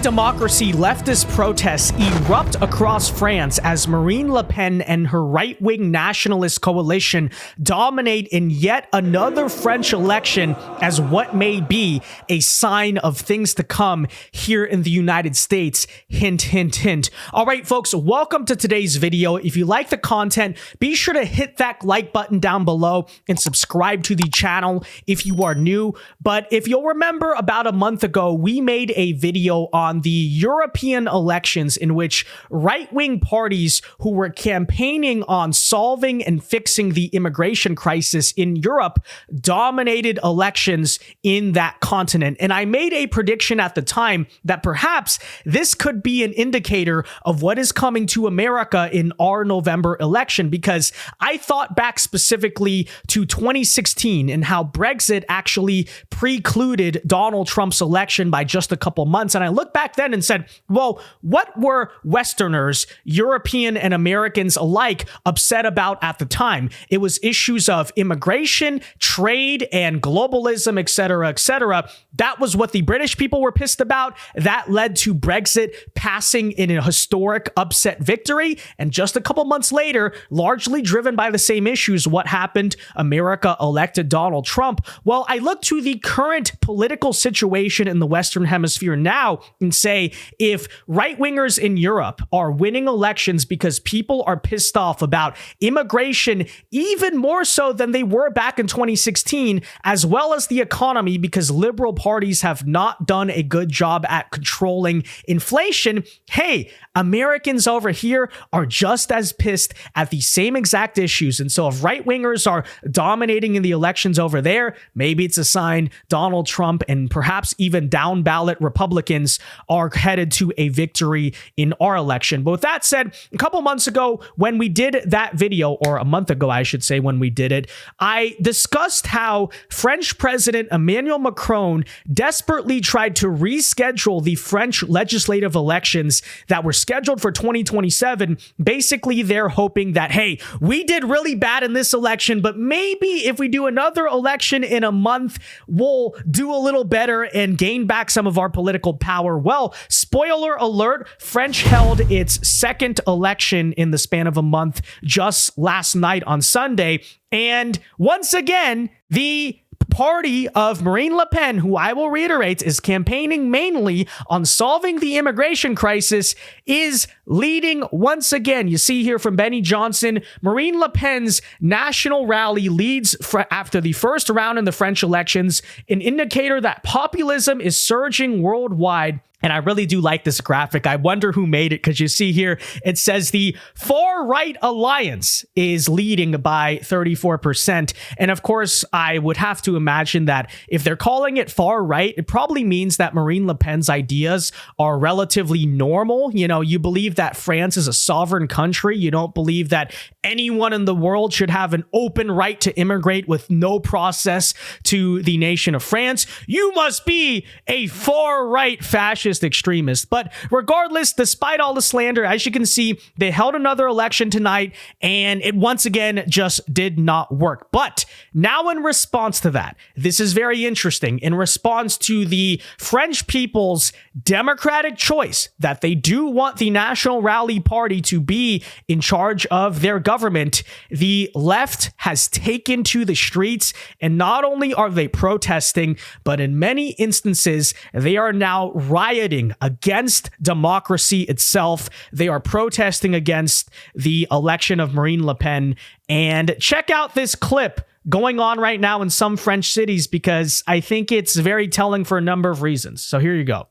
Anti-democracy leftist protests erupt across France as Marine Le Pen and her right-wing nationalist coalition dominate in yet another French election as what may be a sign of things to come here in the United States. Hint, hint, hint. All right, folks, welcome to today's video. If you like the content, be sure to hit that like button down below and subscribe to the channel if you are new. But if you'll remember, about a month ago, we made a video on the European elections in which right-wing parties who were campaigning on solving and fixing the immigration crisis in Europe dominated elections in that continent. And I made a prediction at the time that perhaps this could be an indicator of what is coming to America in our November election, because I thought back specifically to 2016 and how Brexit actually precluded Donald Trump's election by just a couple months. And I looked back then and said, well, what were Westerners, European and Americans alike, upset about at the time? It was issues of immigration, trade, and globalism, etc., etc. That was what the British people were pissed about. That led to Brexit passing in a historic upset victory. And just a couple months later, largely driven by the same issues, what happened? America elected Donald Trump. Well, I look to the current political situation in the Western Hemisphere now and say, if right-wingers in Europe are winning elections because people are pissed off about immigration even more so than they were back in 2016, as well as the economy because liberal parties have not done a good job at controlling inflation, hey, Americans over here are just as pissed at the same exact issues. And so if right-wingers are dominating in the elections over there, maybe it's a sign Donald Trump and perhaps even down-ballot Republicans are headed to a victory in our election. But with that said, a couple months ago when we did that video, or a month ago, I should say, when we did it, I discussed how French President Emmanuel Macron desperately tried to reschedule the French legislative elections that were scheduled for 2027. Basically, they're hoping that, hey, we did really bad in this election, but maybe if we do another election in a month, we'll do a little better and gain back some of our political power. Well, spoiler alert, French held its second election in the span of a month just last night on Sunday. And once again, the party of Marine Le Pen, who I will reiterate is campaigning mainly on solving the immigration crisis, is leading once again. You see here from Benny Johnson, Marine Le Pen's national rally leads after the first round in the French elections, an indicator that populism is surging worldwide. And I really do like this graphic. I wonder who made it, because you see here, it says the far-right alliance is leading by 34%. And of course, I would have to imagine that if they're calling it far-right, it probably means that Marine Le Pen's ideas are relatively normal. You know, you believe that France is a sovereign country. You don't believe that anyone in the world should have an open right to immigrate with no process to the nation of France. You must be a far-right fascist extremist. But regardless, despite all the slander, as you can see, they held another election tonight and it once again just did not work. But now in response to that, this is very interesting. In response to the French people's democratic choice that they do want the National Rally Party to be in charge of their government, the left has taken to the streets, and not only are they protesting, but in many instances, they are now rioting against democracy itself. They are protesting against the election of Marine Le Pen. And check out this clip going on right now in some French cities, because I think it's very telling for a number of reasons. So here you go.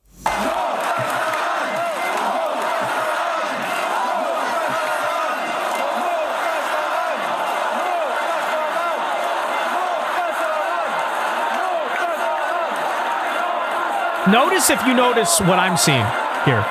Notice if you notice what I'm seeing here.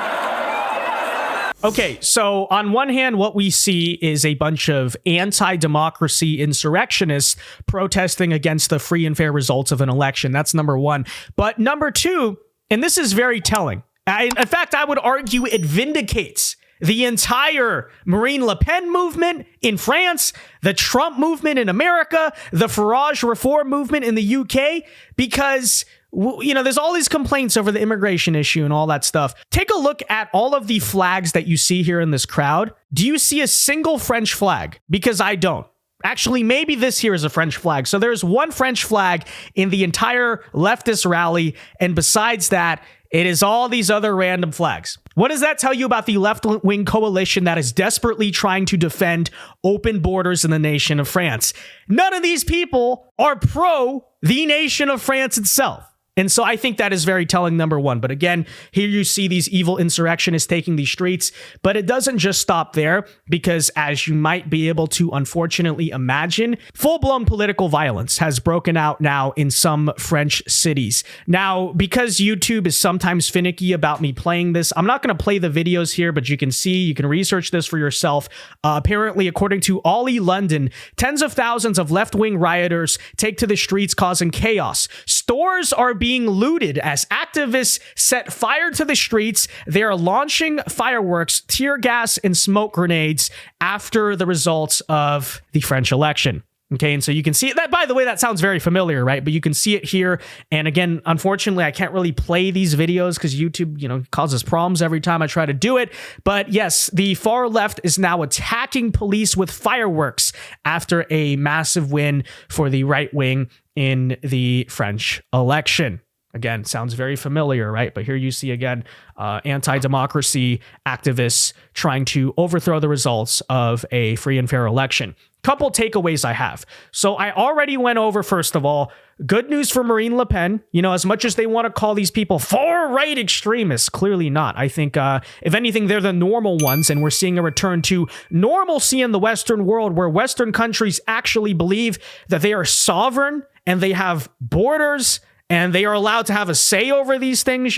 Okay, so on one hand, what we see is a bunch of anti-democracy insurrectionists protesting against the free and fair results of an election. That's number one. But number two, and this is very telling, in fact, I would argue it vindicates the entire Marine Le Pen movement in France, the Trump movement in America, the Farage reform movement in the UK, because there's all these complaints over the immigration issue and all that stuff. Take a look at all of the flags that you see here in this crowd. Do you see a single French flag? Because I don't. Actually, maybe this here is a French flag. So there's one French flag in the entire leftist rally. And besides that, it is all these other random flags. What does that tell you about the left-wing coalition that is desperately trying to defend open borders in the nation of France? None of these people are pro the nation of France itself. And so I think that is very telling, number one. But again, here you see these evil insurrectionists taking the streets, but it doesn't just stop there, because as you might be able to unfortunately imagine, full-blown political violence has broken out now in some French cities. Now, because YouTube is sometimes finicky about me playing this, I'm not going to play the videos here, but you can research this for yourself. Apparently, according to Ollie London, tens of thousands of left-wing rioters take to the streets causing chaos. Stores are being looted as activists set fire to the streets. They are launching fireworks, tear gas, and smoke grenades after the results of the French election. Okay, and so you can see that, by the way, that sounds very familiar, right? But you can see it here. And again, unfortunately, I can't really play these videos because YouTube, causes problems every time I try to do it. But yes, the far left is now attacking police with fireworks after a massive win for the right wing in the French election. Again, sounds very familiar, right? But here you see again, anti-democracy activists trying to overthrow the results of a free and fair election. Couple takeaways I have. So I already went over, first of all, good news for Marine Le Pen. As much as they want to call these people far-right extremists, clearly not. I think, if anything, they're the normal ones, and we're seeing a return to normalcy in the Western world, where Western countries actually believe that they are sovereign and they have borders and they are allowed to have a say over these things,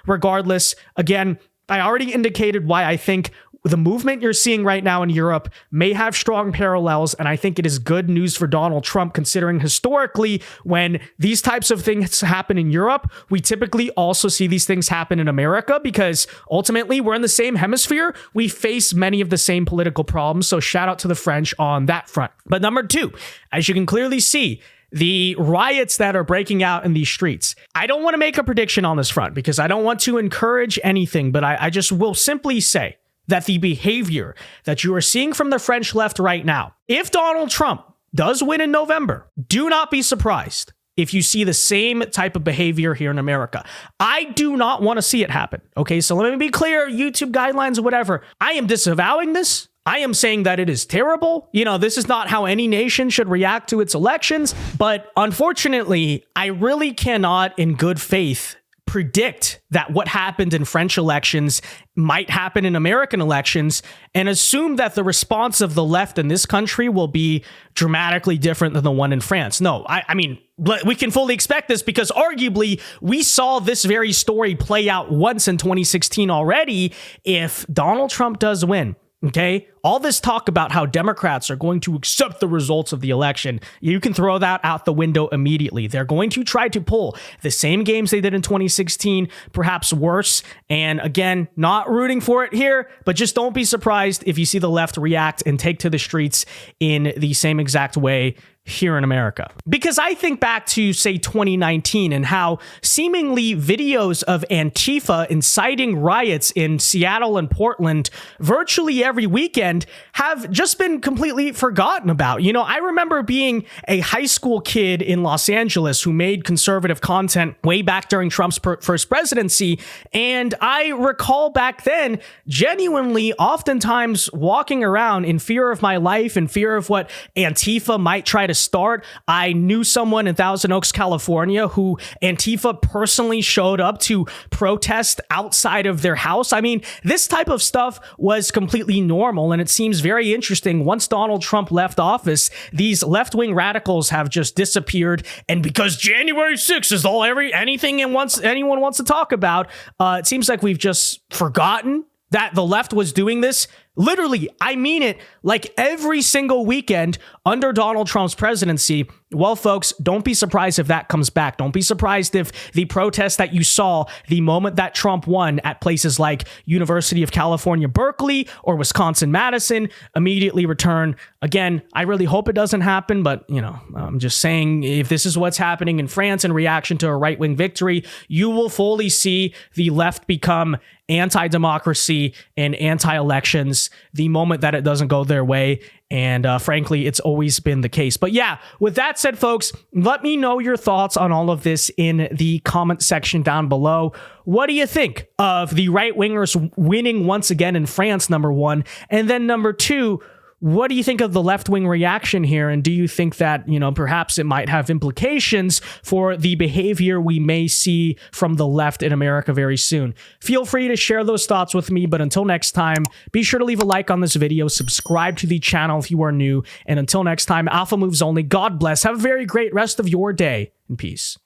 regardless. Again, I already indicated why I think the movement you're seeing right now in Europe may have strong parallels, and I think it is good news for Donald Trump, considering historically, when these types of things happen in Europe, we typically also see these things happen in America, because ultimately we're in the same hemisphere. We face many of the same political problems, so shout out to the French on that front. But number two, as you can clearly see, the riots that are breaking out in these streets. I don't want to make a prediction on this front because I don't want to encourage anything, but I just will simply say that the behavior that you are seeing from the French left right now, if Donald Trump does win in November, do not be surprised if you see the same type of behavior here in America. I do not want to see it happen. Okay, so let me be clear, YouTube guidelines or whatever. I am disavowing this. I am saying that it is terrible. This is not how any nation should react to its elections. But unfortunately, I really cannot in good faith predict that what happened in French elections might happen in American elections and assume that the response of the left in this country will be dramatically different than the one in France. No, I mean, we can fully expect this because arguably we saw this very story play out once in 2016 already. If Donald Trump does win, okay, all this talk about how Democrats are going to accept the results of the election, you can throw that out the window immediately. They're going to try to pull the same games they did in 2016, perhaps worse. And again, not rooting for it here, but just don't be surprised if you see the left react and take to the streets in the same exact way here in America. Because I think back to, say, 2019 and how seemingly videos of Antifa inciting riots in Seattle and Portland virtually every weekend have just been completely forgotten about. I remember being a high school kid in Los Angeles who made conservative content way back during Trump's first presidency. And I recall back then genuinely oftentimes walking around in fear of my life, in fear of what Antifa might try to start. I knew someone in Thousand Oaks, California, who Antifa personally showed up to protest outside of their house. I mean, this type of stuff was completely normal, and it seems very interesting. Once Donald Trump left office, these left-wing radicals have just disappeared, and because January 6th is anything anyone wants to talk about, it seems like we've just forgotten that the left was doing this Literally, I mean it, like every single weekend under Donald Trump's presidency. Well, folks, don't be surprised if that comes back. Don't be surprised if the protests that you saw the moment that Trump won at places like University of California, Berkeley, or Wisconsin, Madison immediately return. Again, I really hope it doesn't happen, but, you know, I'm just saying, if this is what's happening in France in reaction to a right-wing victory, you will fully see the left become anti-democracy and anti-elections the moment that it doesn't go their way. And frankly, it's always been the case. But yeah, with that said, folks, let me know your thoughts on all of this in the comment section down below. What do you think of the right-wingers winning once again in France, number one? And then number two, what do you think of the left-wing reaction here? And do you think that, you know, perhaps it might have implications for the behavior we may see from the left in America very soon? Feel free to share those thoughts with me. But until next time, be sure to leave a like on this video, subscribe to the channel if you are new. And until next time, Alpha Moves Only. God bless. Have a very great rest of your day and peace.